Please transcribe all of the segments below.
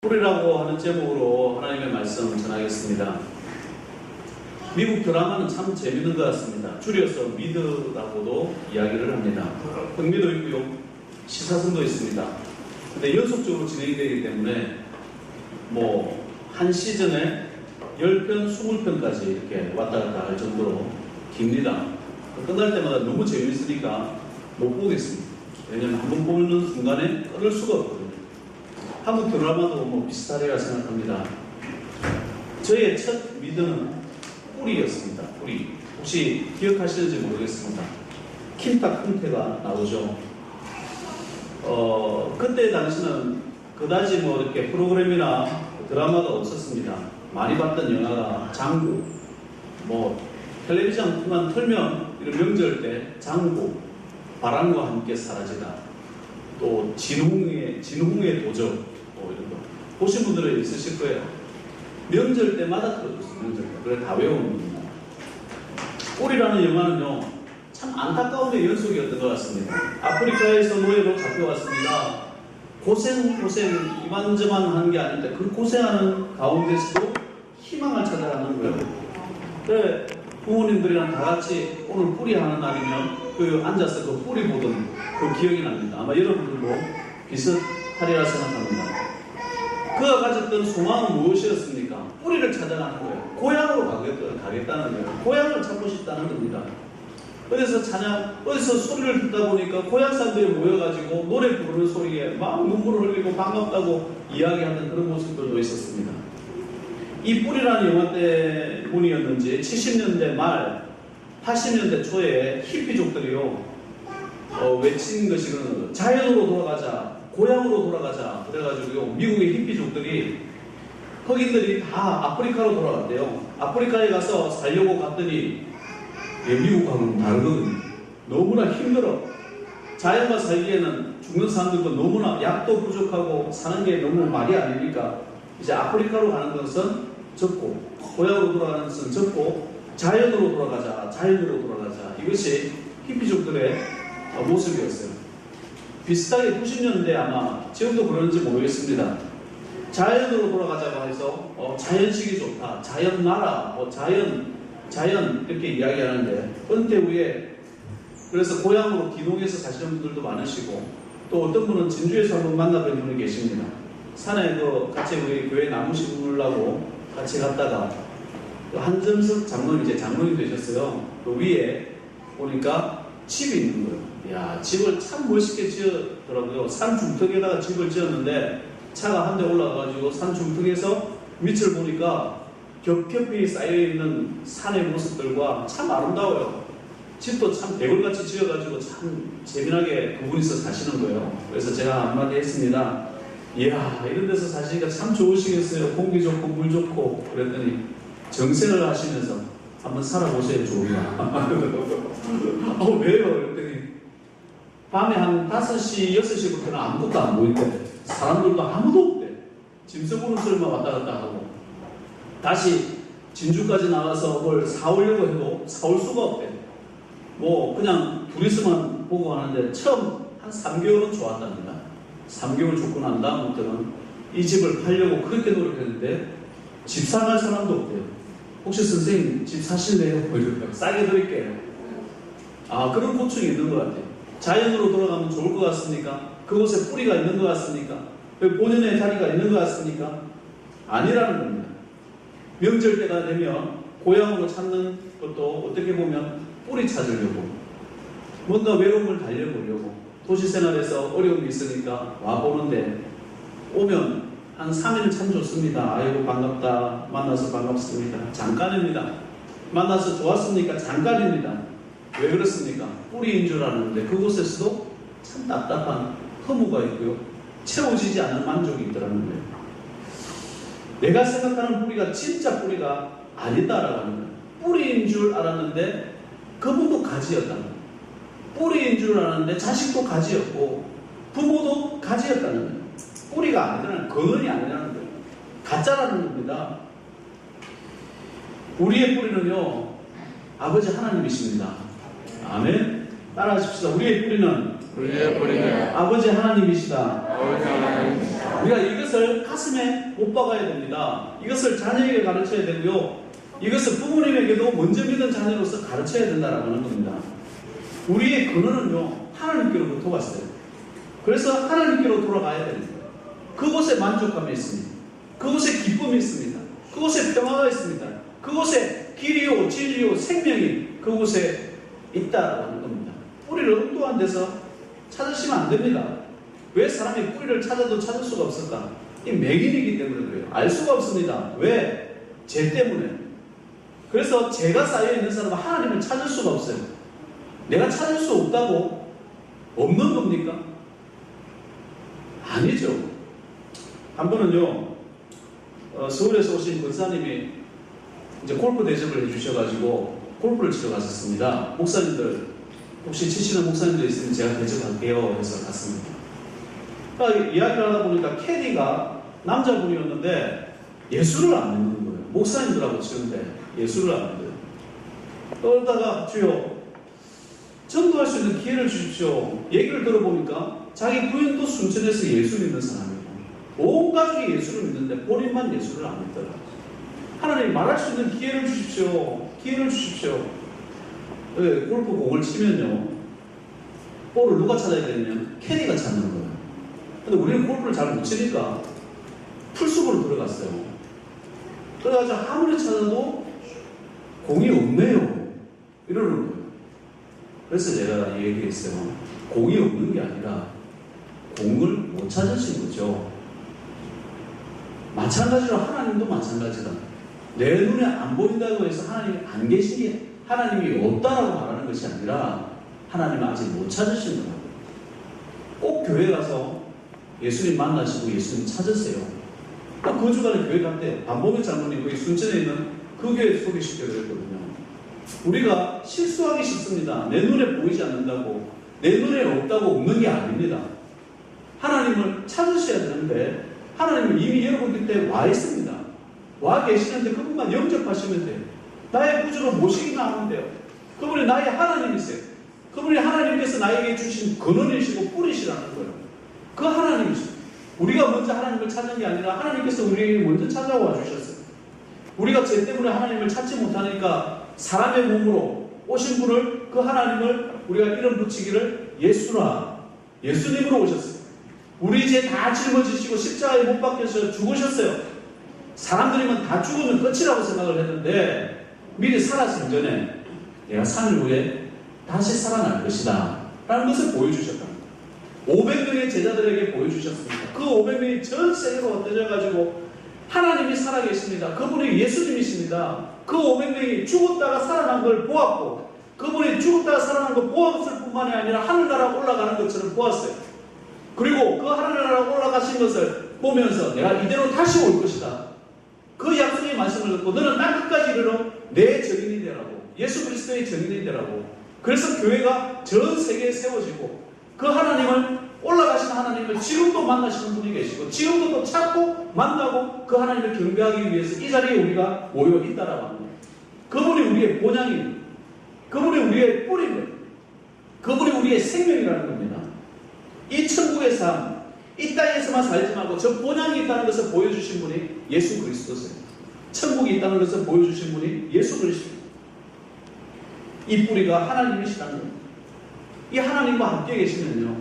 뿌리라고 하는 제목으로 하나님의 말씀 전하겠습니다. 미국 드라마는 참 재밌는 것 같습니다. 줄여서 미드라고도 이야기를 합니다. 흥미도 있고요, 시사성도 있습니다. 근데 연속적으로 진행이 되기 때문에 한 시즌에 10편, 20편까지 이렇게 왔다 갔다 할 정도로 깁니다. 끝날 때마다 너무 재밌으니까 못 보겠습니다. 왜냐면 한번 보는 순간에 끊을 수가 없거든요. 한국 드라마도 비슷하리라 생각합니다. 저의 첫 미드는 뿌리였습니다. 뿌리. 혹시 기억하시는지 모르겠습니다. 킨타 쿤테가 나오죠. 그때 당시는 그다지 이렇게 프로그램이나 드라마가 없었습니다. 많이 봤던 영화가 장구, 텔레비전만 틀면 이런 명절 때 장구, 바람과 함께 사라지다, 또 진흥의 도적, 이런 거 보신 분들은 있으실 거예요. 명절 때마다 틀어줬어요. 명절 때. 그래 다 외웁니다. 뿌리라는 영화는요, 참 안타까운데 연속이었던 것 같습니다. 아프리카에서 노예로 잡혀왔습니다. 고생 이만저만 하는 게 아닌데 그 고생하는 가운데서도 희망을 찾아가는 거예요. 그래 부모님들이랑 다 같이 오늘 뿌리 하는 날이면 앉아서 그 뿌리 보던 그 기억이 납니다. 아마 여러분들도 비슷하리라 생각합니다. 그가 가졌던 소망은 무엇이었습니까? 뿌리를 찾아가는 거예요. 고향으로 가겠다는 거예요. 고향을 찾고 싶다는 겁니다. 어디서 소리를 듣다 보니까 고향 사람들이 모여가지고 노래 부르는 소리에 막 눈물을 흘리고 반갑다고 이야기하는 그런 모습들도 있었습니다. 이 뿌리라는 영화 때문이었는지 70년대 말 80년대 초에 히피족들이요, 외친 것이 자연으로 돌아가자, 고향으로 돌아가자 그래가지고요, 미국의 히피족들이, 흑인들이 다 아프리카로 돌아갔대요. 아프리카에 가서 살려고 갔더니 미국하고는 다르거든요. 너무나 힘들어. 자연과 살기에는 죽는 사람들도 너무나 약도 부족하고 사는 게 너무 말이 아니니까 이제 아프리카로 가는 것은 적고 고향으로 돌아가는 것은 적고 자연으로 돌아가자. 이것이 히피족들의 모습이었어요. 비슷하게 90년대 아마 지금도 그런지 모르겠습니다. 자연으로 돌아가자고 해서 자연식이 좋다, 자연 나라, 자연 이렇게 이야기하는데, 은퇴 후에 그래서 고향으로 기동해서 사시는 분들도 많으시고, 또 어떤 분은 진주에서 한번 만나뵌 분이 계십니다. 산에 같이 우리 교회 나무시물라고 같이 갔다가 한점석 장로님, 이제 장로님 되셨어요. 그 위에 보니까 집이 있는 거예요. 이야, 집을 참 멋있게 지었더라고요. 산 중턱에다가 집을 지었는데 차가 한 대 올라가가지고 산 중턱에서 밑을 보니까 겹겹이 쌓여있는 산의 모습들과 참 아름다워요. 집도 참 대궐같이 지어가지고 참 재미나게 두 분이서 사시는 거예요. 그래서 제가 한마디 했습니다. 이야, 이런 데서 사시니까 참 좋으시겠어요. 공기 좋고 물 좋고. 그랬더니 정생을 하시면서 한번 살아보세요. 좋으나. 왜요? 그랬더니 밤에 한 5시, 6시부터는 아무것도 안 보인대. 사람들도 아무도 없대. 짐승 부는 소리만 왔다 갔다 하고, 다시 진주까지 나가서 뭘 사오려고 해도 사올 수가 없대. 그냥 둘이서만 보고 하는데 처음 한 3개월은 좋았답니다. 3개월 죽고 난 다음부터는 이 집을 팔려고 그렇게 노력했는데 집 사갈 사람도 없대요. 혹시 선생님 집 사실래요? 싸게 드릴게요. 그런 고충이 있는 것 같아요. 자연으로 돌아가면 좋을 것 같습니까? 그곳에 뿌리가 있는 것 같습니까? 본연의 자리가 있는 것 같습니까? 아니라는 겁니다. 명절 때가 되면 고향으로 찾는 것도 어떻게 보면 뿌리 찾으려고, 뭔가 외로움을 달려보려고, 도시 생활에서 어려움이 있으니까 와보는데, 오면 한 3일 참 좋습니다. 아이고 반갑다, 만나서 반갑습니다. 잠깐입니다. 만나서 좋았습니까? 잠깐입니다. 왜 그렇습니까? 뿌리인 줄 아는데 그곳에서도 참 답답한 허무가 있고요, 채워지지 않는 만족이 있더라는 거예요. 내가 생각하는 뿌리가 진짜 뿌리가 아니다라고 하는 거예요. 뿌리인 줄 알았는데 그분도 가지였다는 거예요. 뿌리인 줄 알았는데 자식도 가지였고 부모도 가지였다는 거예요. 뿌리가 아니라는, 근원이 아니라는 거예요. 가짜라는 겁니다. 우리의 뿌리는요, 아버지 하나님이십니다. 아멘. 따라하십시다. 우리의 뿌리는 아버지 하나님이시다. 아버지 하나님이시다. 우리가 이것을 가슴에 못 박아야 됩니다. 이것을 자녀에게 가르쳐야 되고요. 이것을 부모님에게도 먼저 믿은 자녀로서 가르쳐야 된다는 겁니다. 우리의 근원은요, 하나님께로부터 왔어요. 그래서 하나님께로 돌아가야 됩니다. 그곳에 만족감이 있습니다. 그곳에 기쁨이 있습니다. 그곳에 평화가 있습니다. 그곳에 길이요, 진리요, 생명이 그곳에 있다라는 겁니다. 뿌리를 엉뚱한 데서 찾으시면 안 됩니다. 왜 사람이 뿌리를 찾아도 찾을 수가 없을까? 이 맹인이기 때문에 그래요. 알 수가 없습니다. 왜? 죄 때문에. 그래서 죄가 쌓여있는 사람은 하나님을 찾을 수가 없어요. 내가 찾을 수 없다고 없는 겁니까? 아니죠. 한 번은요, 서울에서 오신 권사님이 이제 골프 대접을 해주셔가지고 골프를 치러 갔었습니다. 목사님들, 혹시 치시는 목사님들 있으면 제가 대접할게요 해서 갔습니다. 그러니까 이야기를 하다 보니까 캐디가 남자분이었는데 예수를 안 믿는 거예요. 목사님들하고 치는데 예수를 안 믿어요. 그러다가 주여, 전도할 수 있는 기회를 주십시오. 얘기를 들어보니까 자기 부인도 순천에서 예수 믿는 사람이고 온 가족이 예수를 믿는데 본인만 예수를 안 믿더라. 하나님, 말할 수 있는 기회를 주십시오. 기회를 주십시오. 네, 골프 공을 치면요, 볼을 누가 찾아야 되냐면 캐디가 찾는 거예요. 근데 우리는 골프를 잘 못 치니까 풀숲으로 들어갔어요. 그래가지고 아무리 찾아도 공이 없네요. 이러는 거예요. 그래서 제가 얘기했어요. 공이 없는 게 아니라 공을 못 찾으신 거죠. 마찬가지로 하나님도 마찬가지다. 내 눈에 안 보인다고 해서 하나님이 안 계신 게, 하나님이 없다라고 말하는 것이 아니라 하나님은 아직 못 찾으신 거라고. 꼭 교회 가서 예수님 만나시고 예수님 찾으세요. 그 주간에 교회 갈 때 안보면 장로님 거기 순천에 있는 그 교회 소개시켜드렸거든요. 우리가 실수하기 쉽습니다. 내 눈에 보이지 않는다고, 내 눈에 없다고 없는 게 아닙니다. 하나님을 찾으셔야 되는데 하나님은 이미 여러분 곁에 와 있습니다. 와 계시는데 그분만 영접하시면 돼요. 나의 구주로 모시기만 하면 돼요. 그분이 나의 하나님이세요. 그분이 하나님께서 나에게 주신 근원이시고 뿌리시라는 거예요. 그 하나님이시죠. 우리가 먼저 하나님을 찾는 게 아니라 하나님께서 우리에게 먼저 찾아와 주셨어요. 우리가 죄 때문에 하나님을 찾지 못하니까 사람의 몸으로 오신 분을, 그 하나님을 우리가 이름 붙이기를 예수라, 예수님으로 오셨어요. 우리 죄 다 짊어지시고 십자가에 못 박혀서 죽으셨어요. 사람들이면 다 죽으면 끝이라고 생각을 했는데 미리 살았을 전에 내가 3일 후에 다시 살아날 것이다 라는 것을 보여주셨다. 500명의 제자들에게 보여주셨습니다. 그 500명이 전 세계로 흩어져가지고 하나님이 살아계십니다. 그분이 예수님이십니다. 그 500명이 죽었다가 살아난 걸 보았고, 그분이 죽었다가 살아난 걸 보았을 뿐만이 아니라 하늘나라 올라가는 것처럼 보았어요. 그리고 그 하늘나라 올라가신 것을 보면서 내가 이대로 다시 올 것이다. 그 약속의 말씀을 듣고 너는 날 끝까지 이르러 내 증인이 되라고, 예수 그리스도의 증인이 되라고. 그래서 교회가 전 세계에 세워지고 그 하나님을, 올라가신 하나님을 지금도 만나시는 분이 계시고 지금도 또 찾고 만나고 그 하나님을 경배하기 위해서 이 자리에 우리가 모여 있다라고 합니다. 그분이 우리의 본향입니다. 그분이 우리의 뿌리입니다. 그분이 우리의 생명이라는 겁니다. 이 천국의 삶, 이 땅에서만 살지 말고 저 본향이 있다는 것을 보여주신 분이 예수 그리스도세요. 천국이 있다는 것을 보여주신 분이 예수 그리스도입니다. 이 뿌리가 하나님이시라는 겁니다. 이 하나님과 함께 계시면요,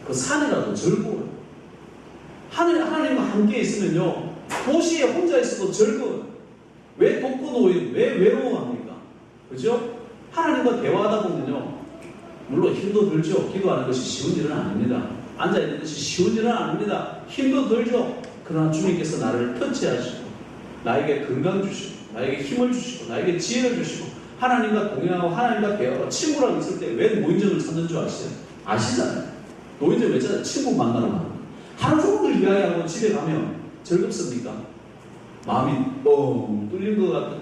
그 산이라도 즐거워요. 하나님과 함께 있으면요, 도시에 혼자 있어도 즐거워요. 왜 독고 노인, 왜 외로워합니까? 그죠? 하나님과 대화하다 보면요, 물론 힘도 들죠. 기도하는 것이 쉬운 일은 아닙니다. 앉아있는 것이 쉬운 일은 아닙니다. 힘도 들죠. 그러나 주님께서 나를 터치하시고 나에게 건강 주시고 나에게 힘을 주시고 나에게 지혜를 주시고 하나님과 동행하고 하나님과 대화하고 친구랑 있을 때 왜 노인정을 찾는 줄 아시죠? 아시잖아요. 노인정 왜 찾아요? 친구 만나러 가는 거예요. 하루 종일 이야기하고 집에 가면 즐겁습니까? 마음이 뻥 뚫린 것 같은,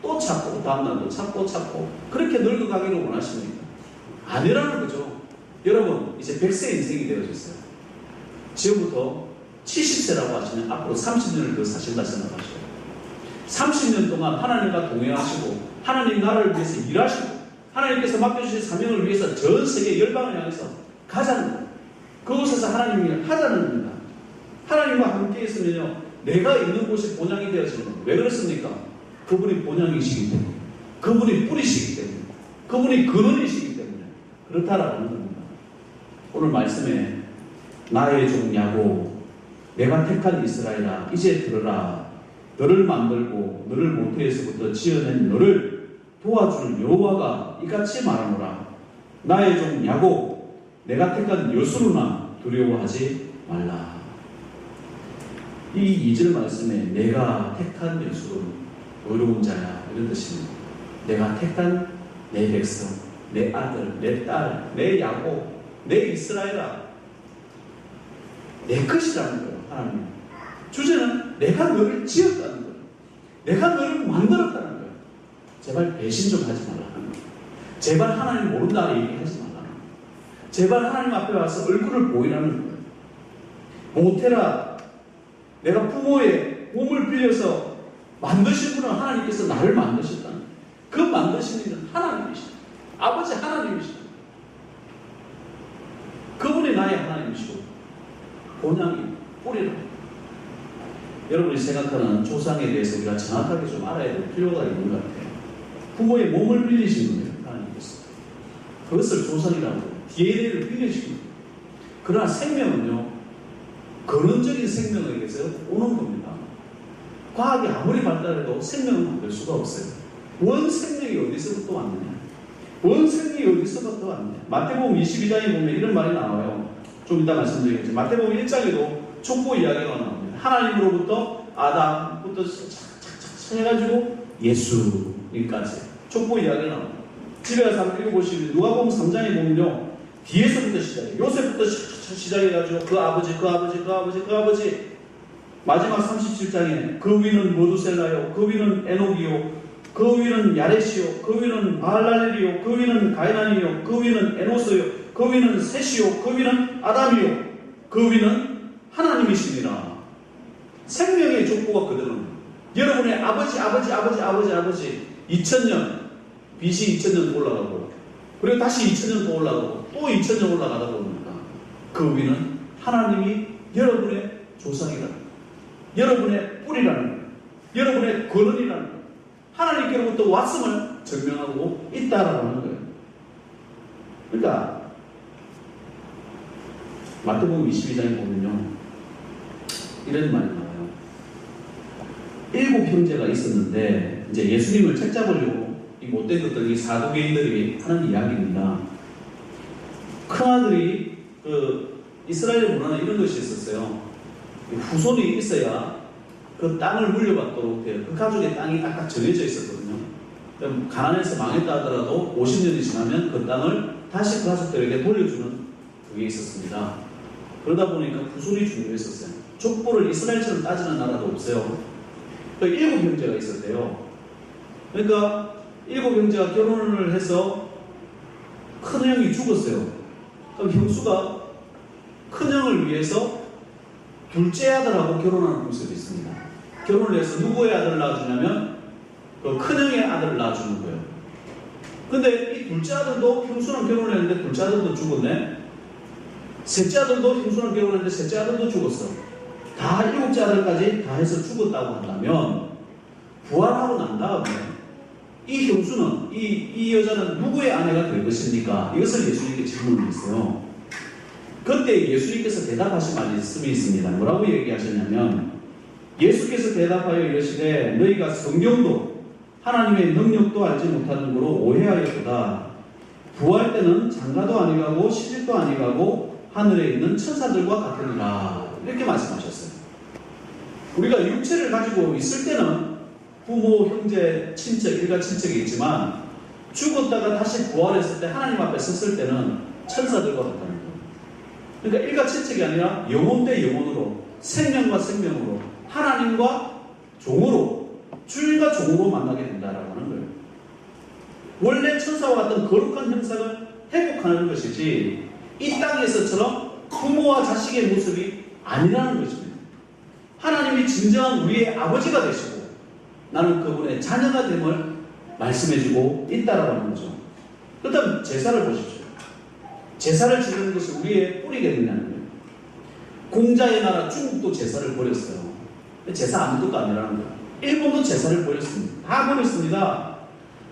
또 찾고 다음날도 찾고 그렇게 늙어가기를 원하십니까? 아니라는 거죠. 여러분 이제 100세 인생이 되어졌어요. 지금부터 70세라고 하시면 앞으로 30년을 더 사신다 생각하셔요. 30년 동안 하나님과 동행하시고 하나님 나라를 위해서 일하시고 하나님께서 맡겨주신 사명을 위해서 전 세계 열방을 향해서 가자는 거예요. 그곳에서 하나님 일을 하자는 겁니다. 하나님과 함께 있으면요, 내가 있는 곳이 본향이 되어지는 겁니다. 왜 그렇습니까? 그분이 본향이시기 때문에, 그분이 뿌리시기 때문에, 그분이 근원이시기 때문에 그렇다라는 겁니다. 오늘 말씀에 나의 종 야곱, 내가 택한 이스라엘아, 이제 들으라. 너를 만들고 너를 모태에서부터 지어낸 너를 도와줄 여호와가 이같이 말하노라. 나의 종 야곱, 내가 택한 여수로나 두려워하지 말라. 이 2절 말씀에 내가 택한 여수로 의로운 자야, 이런 뜻입니다. 내가 택한 내 백성, 내 아들, 내 딸, 내 야곱, 내 이스라엘아, 내 것이라는 거예요. 하나님 주제는 내가 너를 지었다는 거예요. 내가 너를 만들었다는 거예요. 제발 배신 좀 하지 말라는 거예요. 제발 하나님 모른다 얘기하지 말라는 거예요. 제발 하나님 앞에 와서 얼굴을 보이라는 거예요. 모태라, 내가 부모의 몸을 빌려서 만드신 분은 하나님께서 나를 만드셨다는 거예요. 그 만드신 이는 하나님이시다. 아버지 하나님이시다. 그분이 나의 하나님이시고 본향이 뿌리라. 여러분이 생각하는 조상에 대해서 우리가 정확하게 좀 알아야 될 필요가 있는 것 같아요. 부모의 몸을 빌리신 거예요, 하나님께서. 그것을 조상이라고, DNA를 빌리신 거예요. 그러나 생명은요, 근원적인 생명에게서 오는 겁니다. 과학이 아무리 발달해도 생명은 만들 수가 없어요. 원 생명이 어디서부터 왔느냐? 원 생명이 어디서부터 왔느냐? 마태복음 22장에 보면 이런 말이 나와요. 좀 이따 말씀드리겠지만 마태복음 1장에도 족보 이야기가 나옵니다. 하나님으로부터 아담부터 착착착 해가지고 예수님까지 족보 이야기가 나옵니다. 집에 가서 한번 읽어보시면 누가복음 3장에 보면요, 뒤에서부터 시작해요. 요셉부터 시작해가지고 그 아버지, 그 아버지, 그 아버지, 그 아버지, 마지막 37장에 그 위는 모두셀라요, 그 위는 에녹이요, 그 위는 야렛이요, 그 위는 바알랄렐이요, 그 위는 가이난이요, 그 위는 에노스요, 그 위는 셋이요, 그 위는 아담이요, 그 위는 하나님이시니라. 생명의 족보가 그대로는 여러분의 아버지 2000년 BC 2000년 올라가고, 그리고 다시 2000년 또 올라가고, 또 2000년 올라가다 보니까 그 위는 하나님이 여러분의 조상이라는 거예요. 여러분의 뿌리라는 거예요. 여러분의 근원이라는 거예요. 하나님께로부터 왔음을 증명하고 있다라는 거예요. 그러니까 마태복음 22장에 보면요, 이런 말이 나와요. 7 형제가 있었는데 이제 예수님을 책잡으려고 이 못된 것들, 이 사두개인들이 하는 이야기입니다. 큰아들이 이스라엘 문화는 이런 것이 있었어요. 후손이 있어야 그 땅을 물려받도록 돼요. 그 가족의 땅이 딱딱 정해져 있었거든요. 그럼 가난해서 망했다 하더라도 50년이 지나면 그 땅을 다시 그 가족들에게 돌려주는 그게 있었습니다. 그러다 보니까 후손이 중요했었어요. 족보를 이스라엘처럼 따지는 나라도 없어요. 7 형제가 있었대요. 그러니까 7 형제가 결혼을 해서 큰 형이 죽었어요. 그럼 형수가 큰 형을 위해서 둘째 아들하고 결혼하는 모습이 있습니다. 결혼을 해서 누구의 아들을 낳아주냐면 그 큰 형의 아들을 낳아주는 거예요. 근데 이 둘째 아들도 형수랑 결혼을 했는데 둘째 아들도 죽었네. 셋째 아들도 형수랑 결혼했는데 셋째 아들도 죽었어. 다 7째 아들까지 다 해서 죽었다고 한다면 부활하고 난 다음에 이 형수는 이 여자는 누구의 아내가 될 것입니까? 이것을 예수님께 질문을 했어요. 그때 예수님께서 대답하신 말씀이 있습니다. 뭐라고 얘기하셨냐면, 예수께서 대답하여 이르시되 너희가 성경도 하나님의 능력도 알지 못하는 거로 오해하였도다. 부활 때는 장가도 아니가고 시집도 아니가고 하늘에 있는 천사들과 같으니라. 이렇게 말씀하셨어요. 우리가 육체를 가지고 있을 때는 부모, 형제, 친척, 일가 친척이 있지만 죽었다가 다시 부활했을 때 하나님 앞에 섰을 때는 천사들과 같다는 거예요. 그러니까 일가 친척이 아니라 영혼 대 영혼으로, 생명과 생명으로, 하나님과 종으로, 주인과 종으로 만나게 된다라고 하는 거예요. 원래 천사와 같은 거룩한 형상을 회복하는 것이지 이 땅에서처럼 부모와 자식의 모습이 아니라는 것입니다. 하나님이 진정한 우리의 아버지가 되시고 나는 그분의 자녀가 됨을 말씀해주고 있다라고 하는 거죠. 그렇다면 제사를 보십시오. 제사를 지내는 것이 우리의 뿌리가 된다는 거예요. 공자의 나라 중국도 제사를 버렸어요. 제사 아무것도 아니라는 거예요. 일본도 제사를 버렸습니다. 다 버렸습니다.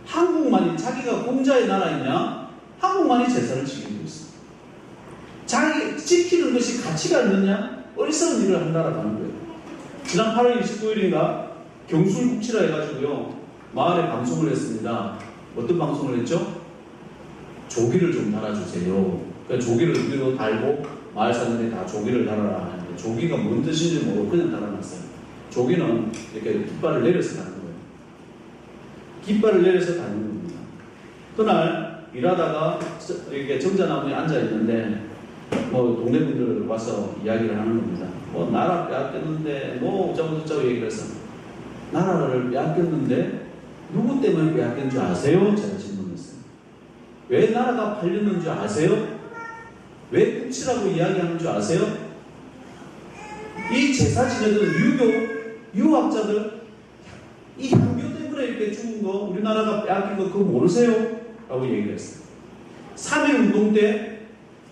한국만이 자기가 공자의 나라이냐? 한국만이 제사를 지키고 있어요. 자기 지키는 것이 가치가 있느냐? 어리석은 일을 한다라는 거예요. 지난 8월 29일인가 경술국치라 해가지고요 마을에 방송을 했습니다. 어떤 방송을 했죠? 조기를 좀 달아주세요. 그러니까 조기를 위로 달고 마을 사람들이 다 조기를 달아라 하는데 조기가 뭔 뜻인지 모르고 그냥 달아놨어요. 조기는 이렇게 깃발을 내려서 다는 거예요. 깃발을 내려서 다는 겁니다. 그날 일하다가 이렇게 정자나무에 앉아 있는데 뭐 동네 분들 와서 이야기를 하는 겁니다. 뭐 나라 빼앗겼는데 뭐 어쩌고저쩌고 얘기를 해서 나라를 빼앗겼는데 누구 때문에 빼앗긴 줄 아세요? 제가 질문했어요. 왜 나라가 팔렸는 줄 아세요? 왜 국치라고 이야기하는 줄 아세요? 이 제사 지내던 유학자들 이 향교 때문에 이렇게 죽은 거 우리나라가 빼앗긴 거 그거 모르세요? 라고 얘기를 했어요. 3.1운동 때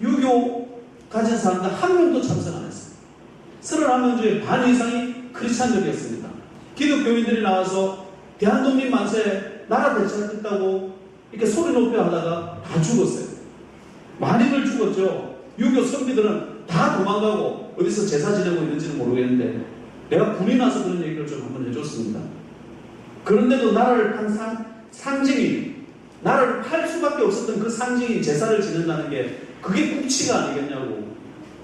유교 가진 사람들 한 명도 참석 안 했어요. 31명 중에 반 이상이 크리스찬들이었습니다. 기독교인들이 나와서 대한독립 만세 나라 대체하겠다고 이렇게 소리 높여 하다가 다 죽었어요. 많이들 죽었죠. 유교 선비들은 다 도망가고 어디서 제사 지내고 있는지는 모르겠는데 내가 군이 나서 그런 얘기를 좀 한번 해줬습니다. 그런데도 나라를 판 상징이 나라를 팔 수밖에 없었던 그 상징이 제사를 지낸다는 게 그게 국치가 아니겠냐고.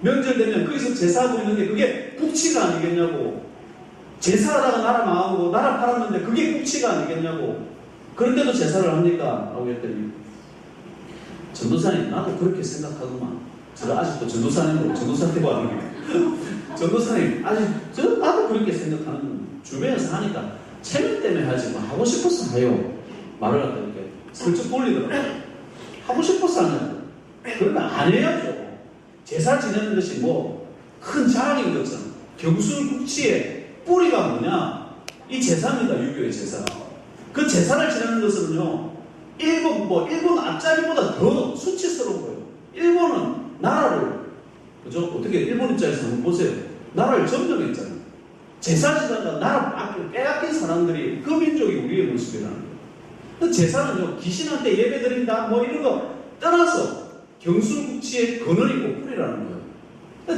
명절 되면 거기서 제사하고 있는 게 그게 국치가 아니겠냐고. 제사하다가 나라 망하고 나라 팔았는데 그게 국치가 아니겠냐고. 그런데도 제사를 합니까? 라고 했더니 전도사님 나도 그렇게 생각하구만. 제가 아직도 전도사님이고 하는 거예요. 전도사님 아직 나도 그렇게 생각하는 거예요. 주변에서 하니까 체면 때문에 하지 뭐 하고 싶어서 해요. 말을 갖다 이렇게 슬쩍 돌리더라고요. 하고 싶어서 하냐고. 그러면 안 해야죠. 제사 지내는 것이 뭐 큰 자랑인 것처럼 경술국치의 뿌리가 뭐냐? 이 제사입니다. 유교의 제사. 그 제사를 지내는 것은요, 일본 앞자리보다 더 수치스러운 거예요. 일본은 나라를, 그죠? 어떻게 일본 입장에서 한번 보세요. 나라를 점령했잖아요. 제사 지내다가 나라 빼앗긴 사람들이 그 민족이 우리의 모습이라는 거예요. 그 제사는요, 귀신한테 예배 드린다, 뭐 이런 거 떠나서 경술국치의 근원이고 뿌리라는 거예요.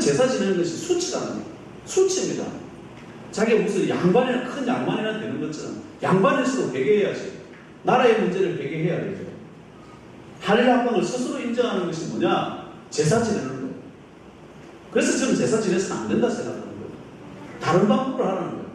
제사 지내는 것이 수치가 아니에요. 수치입니다. 자기가 무슨 양반이나 큰 양반이나 되는 것처럼 양반일수록 회개해야지. 나라의 문제를 회개해야 되죠. 할일 합방을 스스로 인정하는 것이 뭐냐? 제사 지내는 거예요. 그래서 저는 제사 지내서는 안 된다 생각하는 거예요. 다른 방법으로 하라는 거예요.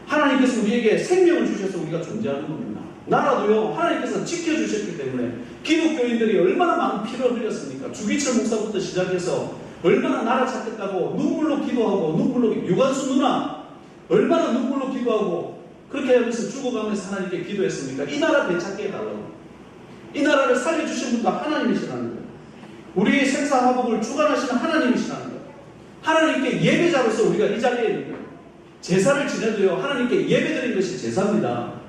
하나님께서 우리에게 생명을 주셔서 우리가 존재하는 겁니다. 나라도요, 하나님께서 지켜주셨기 때문에 기독교인들이 얼마나 많은 피를 흘렸습니까? 주기철 목사부터 시작해서 얼마나 나라 찾겠다고 눈물로 기도하고 눈물로 유관수 누나 얼마나 눈물로 기도하고 그렇게 하면서 죽어가면서 하나님께 기도했습니까? 이 나라 되찾게 해달라고. 이 나라를 살려주신 분도 하나님이시라는 거예요. 우리의 생사화복을 주관하시는 하나님이시라는 거예요. 하나님께 예배자로서 우리가 이 자리에 있는 거예요. 제사를 지내도요, 하나님께 예배드린 것이 제사입니다.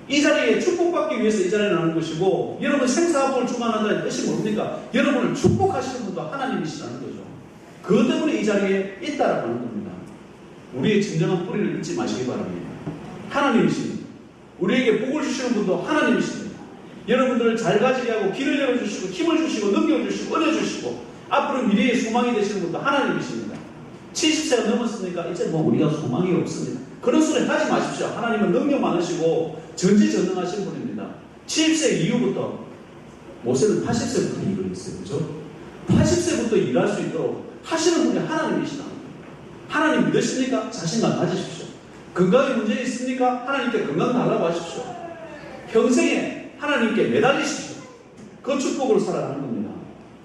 이 자리에 축복받기 위해서 이 자리에 나오는 것이고, 여러분 생사화복을 주관한다는 뜻이 뭡니까? 여러분을 축복하시는 분도 하나님이시라는 거죠. 그것 때문에 이 자리에 있다라고 하는 겁니다. 우리의 진정한 뿌리를 잊지 마시기 바랍니다. 하나님이십니다. 우리에게 복을 주시는 분도 하나님이십니다. 여러분들을 잘 가지게 하고 길을 열어주시고 힘을 주시고 능력을 주시고 은혜 주시고 앞으로 미래의 소망이 되시는 분도 하나님이십니다. 70세가 넘었으니까 이제 뭐 우리가 소망이 없습니다. 그런 소리 하지 마십시오. 하나님은 능력 많으시고 전지전능하신 분입니다. 70세 이후부터 모세는 80세부터 일을 했어요. 그죠? 80세부터 일할 수 있도록 하시는 분이 하나님이시다. 하나님 믿으십니까? 자신감 가지십시오. 건강에 문제 있습니까? 하나님께 건강 달라고 하십시오. 평생에 하나님께 매달리십시오. 그 축복으로 살아가는 겁니다.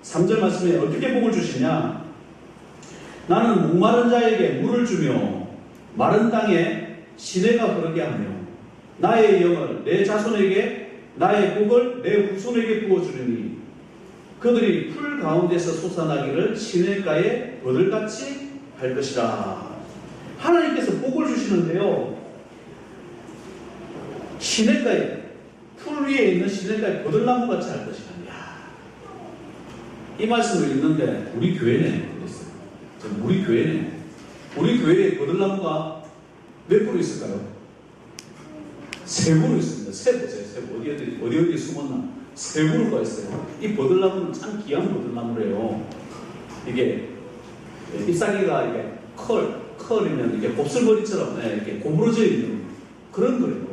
3절 말씀에 어떻게 복을 주시냐? 나는 목마른 자에게 물을 주며 마른 땅에 시내가 흐르게 하며 나의 영을 내 자손에게 나의 복을 내 후손에게 부어주리니 그들이 풀 가운데서 솟아나기를 시냇가에 버들같이 할 것이라. 하나님께서 복을 주시는데요, 시냇가에 풀 위에 있는 시냇가에 버들나무같이 할 것이라. 이 말씀을 읽는데 우리 교회는 그랬어요. 우리 교회네. 우리 교회에 버들나무가 몇 그루 있을까요? 3그루 있습니다. 세 보세요. 어디 숨었나? 3그루가 있어요. 이 버들나무는 참 귀한 버들나무래요. 이게 잎사귀가 이게 컬이면 이게 곱슬머리처럼 이렇게 고부러져 있는 그런 거예요.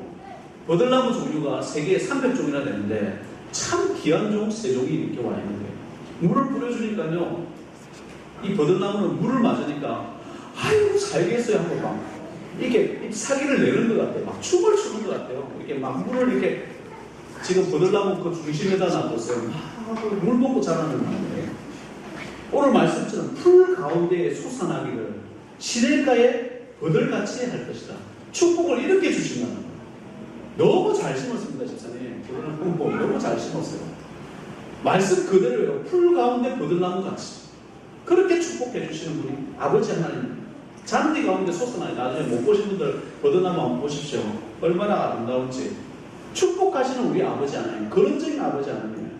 버들나무 종류가 세계에 300종이나 되는데 참 귀한 종 3종이 이렇게 와 있는 거예요. 물을 뿌려주니까요, 이 버들나무는 물을 맞으니까 아이고 살겠어요 하고 막 이렇게 사기를 내는 것 같아요. 막 춤을 추는 것 같아요. 이렇게 막 물을 이렇게 지금 버들나무 그 중심에다 놔뒀어요. 막 물 먹고 자라는 나무예요. 오늘 말씀처럼 풀 가운데에 솟아나기를 시냇가에 버들같이 할 것이다. 축복을 이렇게 주신다는 거예요. 너무 잘 심었습니다, 집사님. 너무 잘 심었어요. 말씀 그대로예요. 풀 가운데 버들나무 같이. 그렇게 축복해 주시는 분이 아버지 하나님. 잔디 가운데 솟아나요. 나중에 못 보신 분들 버들나무 한번 보십시오. 얼마나 아름다운지. 축복하시는 우리 아버지 하나님. 그런적인 아버지 하나님.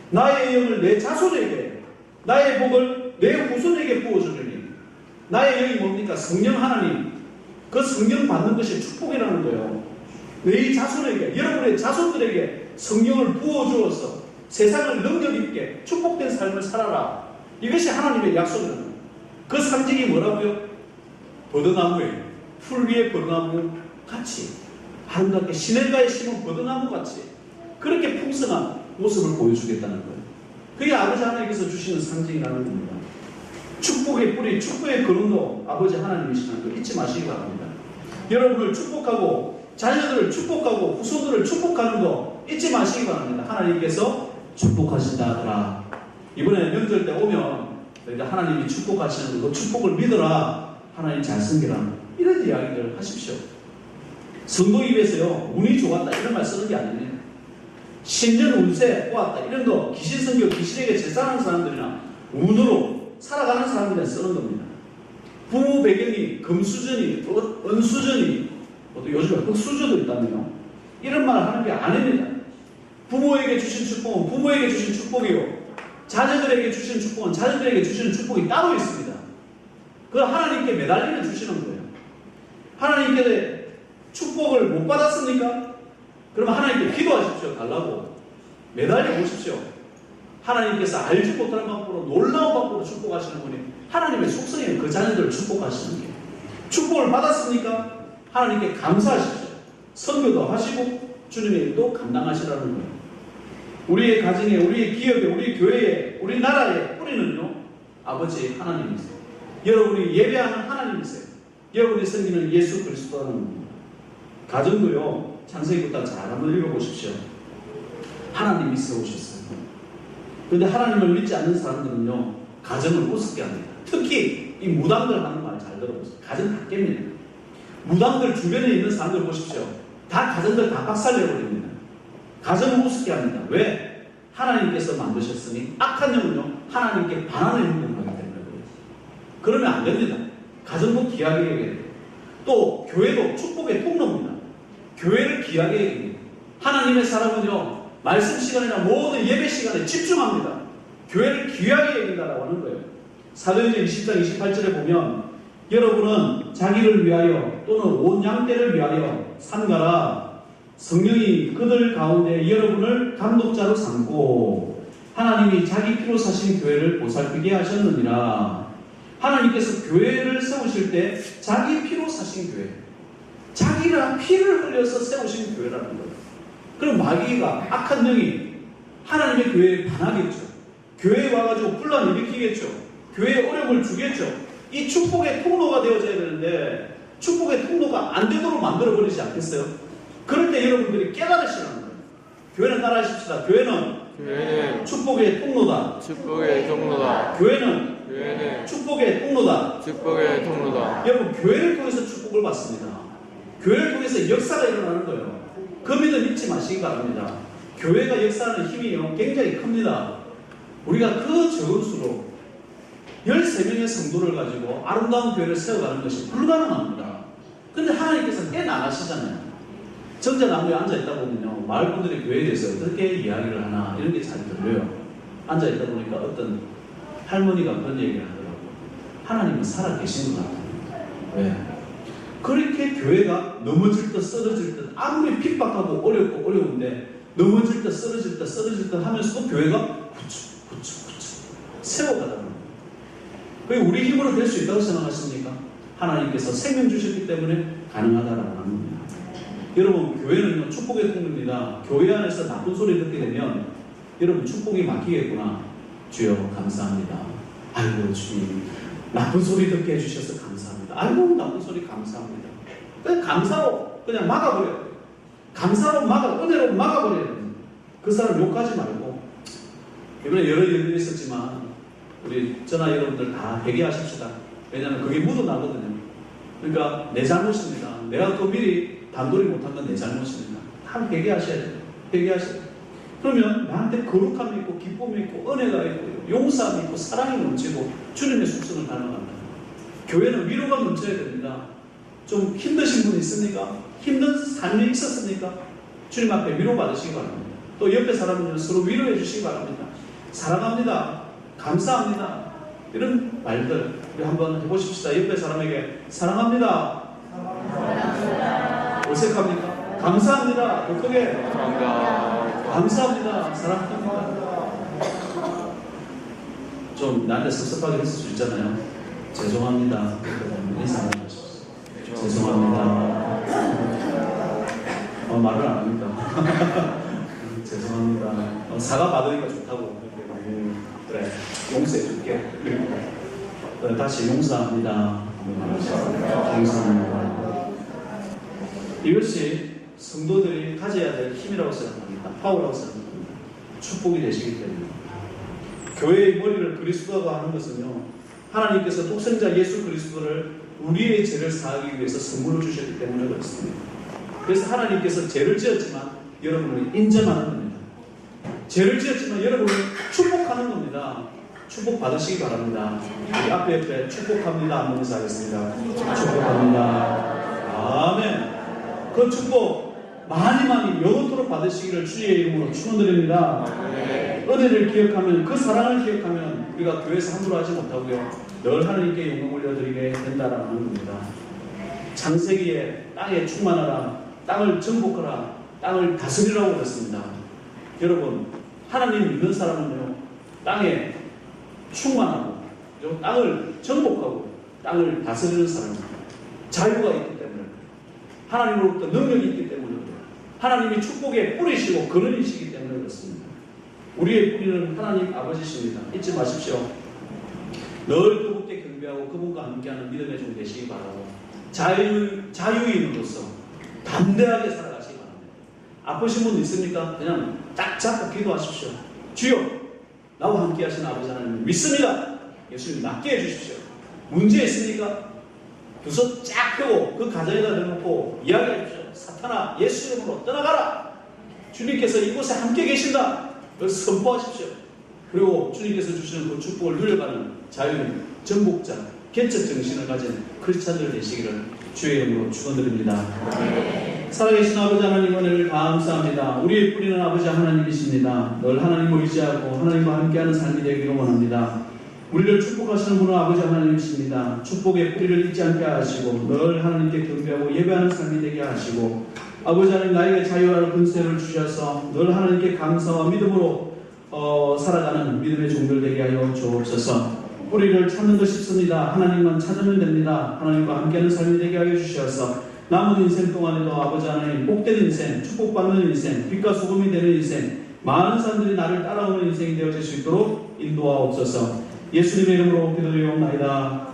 나의 영을 내 자손에게, 나의 복을 내 후손에게 부어주리니. 나의 영이 뭡니까? 성령 하나님. 그 성령 받는 것이 축복이라는 거예요. 내 자손에게, 여러분의 자손들에게 성령을 부어주어서 세상을 능력있게 축복된 삶을 살아라. 이것이 하나님의 약속이라는 거예요. 그 상징이 뭐라고요? 버드나무예요. 풀 위에 버드나무 같이 아름답게 시냇가에 심은 버드나무 같이 그렇게 풍성한 모습을 보여주겠다는 거예요. 그게 아버지 하나님께서 주시는 상징이라는 겁니다. 축복의 뿌리, 축복의 근원도 아버지 하나님이시라는 걸 잊지 마시기 바랍니다. 여러분을 축복하고 자녀들을 축복하고 후손들을 축복하는 거 잊지 마시기 바랍니다. 하나님께서 축복하신다 하더라. 이번에 명절 때 오면 하나님이 축복하시는 그 축복을 믿어라. 하나님 잘 섬기라. 이런 이야기를 하십시오. 성도 입에서요, 운이 좋았다 이런 말 쓰는 게 아닙니다. 신년 운세 꼬았다 이런 거 귀신 성교 귀신에게 제사하는 사람들이나 운으로 살아가는 사람들이 쓰는 겁니다. 부모 배경이 금수저니 은수저니 또 요즘에 흑수저도 있다면요. 이런 말을 하는 게 아닙니다. 부모에게 주신 축복은 부모에게 주신 축복이요. 자녀들에게 주신 축복은 자녀들에게 주시는 축복이 따로 있습니다. 그걸 하나님께 매달리면 주시는 거예요. 하나님께 축복을 못 받았습니까? 그러면 하나님께 기도하십시오. 달라고. 매달려 보십시오. 하나님께서 알지 못하는 방법으로 놀라운 방법으로 축복하시는 분이 하나님의 속성이에요. 그 자녀들을 축복하시는 게. 축복을 받았습니까? 하나님께 감사하십시오. 선교도 하시고 주님의 일도 감당하시라는 거예요. 우리의 가정에, 우리의 기업에, 우리 교회에, 우리 나라의 뿌리는요, 아버지 하나님이세요. 여러분이 예배하는 하나님이세요. 여러분이 섬기는 예수 그리스도라는 겁니다. 가정도요, 창세기부터 잘 한번 읽어보십시오. 하나님이 세우셨어요. 그런데 하나님을 믿지 않는 사람들은요, 가정을 우습게 합니다. 특히 이 무당들 하는 말 잘 들어보세요. 가정 다 깹니다. 무당들 주변에 있는 사람들 보십시오. 다 가정들 다 박살내버립니다. 가정을 우습게 합니다. 왜? 하나님께서 만드셨으니 악한 영은요, 하나님께 반하는 행동을 하기 때문에 그래요. 그러면 안 됩니다. 가정도 귀하게 해야 돼요. 또 교회도 축복의 통로입니다. 교회를 귀하게 해야 됩니다. 하나님의 사람은요, 말씀 시간이나 모든 예배 시간에 집중합니다. 교회를 귀하게 해야 된다고 하는 거예요. 사도행전 20장 28절에 보면 여러분은 자기를 위하여 또는 온 양떼를 위하여 삼가라. 성령이 그들 가운데 여러분을 감독자로 삼고 하나님이 자기 피로 사신 교회를 보살피게 하셨느니라. 하나님께서 교회를 세우실 때 자기 피로 사신 교회, 자기가 피를 흘려서 세우신 교회라는 거예요. 그럼 마귀가, 악한 영이 하나님의 교회에 반하겠죠. 교회에 와가지고 분란 일으키겠죠. 교회에 어려움을 주겠죠. 이 축복의 통로가 되어져야 되는데 축복의 통로가 안 되도록 만들어버리지 않겠어요? 그럴 때 여러분들이 깨달으시라는 거예요. 교회는 따라하십시다. 교회는 축복의 통로다. 축복의 통로다. 교회는 축복의 통로다. 축복의 통로다. 여러분, 교회를 통해서 축복을 받습니다. 교회를 통해서 역사가 일어나는 거예요. 그 믿음 잊지 마시기 바랍니다. 교회가 역사하는 힘이 굉장히 큽니다. 우리가 그 적은 수로 13명의 성도를 가지고 아름다운 교회를 세워가는 것이 불가능합니다. 근데 하나님께서 깨나가시잖아요. 정자나무에 앉아있다 보면요, 마을 분들이 교회에 대해서 어떻게 이야기를 하나 이런 게 잘 들려요. 앉아있다 보니까 어떤 할머니가 그런 얘기를 하더라고요. 하나님은 살아계신 것 같아요. 왜? 그렇게 교회가 넘어질 듯 쓰러질 듯 아무리 핍박하고 어렵고 어려운데 넘어질 듯 쓰러질 듯 하면서도 교회가 구축 세워가다는 거예요. 그게 우리 힘으로 될 수 있다고 생각하십니까? 하나님께서 생명 주셨기 때문에 가능하다라고 하는 겁니다. 여러분, 교회는요 축복의 통로입니다. 교회 안에서 나쁜 소리 듣게 되면 여러분 축복이 막히겠구나. 주여 감사합니다. 아이고 주님 나쁜 소리 듣게 해주셔서 감사합니다. 아이고 나쁜 소리 감사합니다. 그냥 감사로 그냥 막아버려요. 감사로 은혜로 막아버려야 됩니다. 그 사람 욕하지 말고. 이번에 여러 일들이 있었지만 우리 전화 여러분들 다 회개하십시다. 왜냐하면 그게 묻어나거든요. 그러니까 내 잘못입니다. 내가 그 미리 단돌이 못한 건 내 잘못입니다. 다 회개하셔야 돼요. 회개하셔야 돼요. 그러면 나한테 거룩함이 있고 기쁨이 있고 은혜가 있고 용서함이 있고 사랑이 넘치고 주님의 속성을 닮아간다. 교회는 위로가 넘쳐야 됩니다. 좀 힘드신 분 있습니까? 힘든 삶이 있었습니까? 주님 앞에 위로받으시기 바랍니다. 또 옆에 사람들은 서로 위로해 주시기 바랍니다. 사랑합니다. 감사합니다. 이런 말들 우리 한번 해보십시다. 옆에 사람에게 사랑합니다. 어색합니까? 감사합니다. 더 크게 감사합니다. 사랑합니다. 좀 나한테 섭섭하게 했을 수 있잖아요. 죄송합니다. 인사하십시오. 죄송합니다. 말을 안 합니다. 죄송합니다. 사과 받으니까 좋다고. 그래, 용서해 줄게. 다시 용서합니다. 용서합니다. 이것이 성도들이 가져야 될 힘이라고 생각합니다. 파워라고 생각합니다. 축복이 되시기 때문에. 교회의 머리를 그리스도가 하는 것은요, 하나님께서 독생자 예수 그리스도를 우리의 죄를 사하기 위해서 선물로 주셨기 때문에 그렇습니다. 그래서 하나님께서 죄를 지었지만 여러분을 인정하는 겁니다. 죄를 지었지만 여러분을 축복하는 겁니다. 축복 받으시기 바랍니다. 우리 앞에 축복합니다. 한번 인사하겠습니다. 축복합니다. 아멘. 그 축복 많이 영원토록 받으시기를 주의 이름으로 축원드립니다. 은혜를 기억하면, 그 사랑을 기억하면 우리가 교회에서 함부로 하지 못하고요, 늘 하나님께 영광 올려드리게 된다라는 겁니다. 창세기에 땅에 충만하라, 땅을 정복하라, 땅을 다스리라고 그랬습니다. 여러분, 하나님 믿는 사람은요, 땅에 충만하고 땅을 정복하고 땅을 다스리는 사람입니다. 자유가 있기 때문에, 하나님으로부터 능력이 있기 때문에 그래요. 하나님이 축복의 뿌리시고 근원이시기 때문에 그렇습니다. 우리의 뿌리는 하나님 아버지십니다. 잊지 마십시오. 늘 그분께 경배하고 그분과 함께하는 믿음의 종 되시기 바라고, 자유인으로서 담대하게 살아가시기 바랍니다. 아프신 분 있습니까? 그냥 딱 잡고 기도하십시오. 주여, 나와 함께 하시는 아버지 하나님 믿습니다. 예수님 낫게 해주십시오. 문제 있습니까? 두 손 쫙 펴고 그 가정에다 내놓고 이야기해주십시오. 사탄아, 예수 이름으로 떠나가라. 주님께서 이곳에 함께 계신다. 그래서 선포하십시오. 그리고 주님께서 주시는 그 축복을 누려가는 자유인, 정복자, 개척 정신을 가진 크리스찬들 되시기를 주의 이름으로 축원드립니다. 살아계신 아버지 하나님 은혜를 감사합니다. 우리의 뿌리는 아버지 하나님이십니다. 늘 하나님을 의지하고 하나님과 함께하는 삶이 되기를 원합니다. 우리를 축복하시는 분은 아버지 하나님이십니다. 축복의 뿌리를 잊지 않게 하시고 늘 하나님께 경배하고 예배하는 삶이 되게 하시고, 아버지 하나님 나에게 자유와 근세를 주셔서 늘 하나님께 감사와 믿음으로 살아가는 믿음의 종들 되게 하여 주옵소서. 뿌리를 찾는 것 쉽습니다. 하나님만 찾으면 됩니다. 하나님과 함께하는 삶이 되게 하여 주셔서 남은 인생 동안에도 아버지 하나님 복된 인생, 축복받는 인생, 빛과 소금이 되는 인생, 많은 사람들이 나를 따라오는 인생이 되어질 수 있도록 인도하옵소서. 예수님의 이름으로 기도드리옵나이다.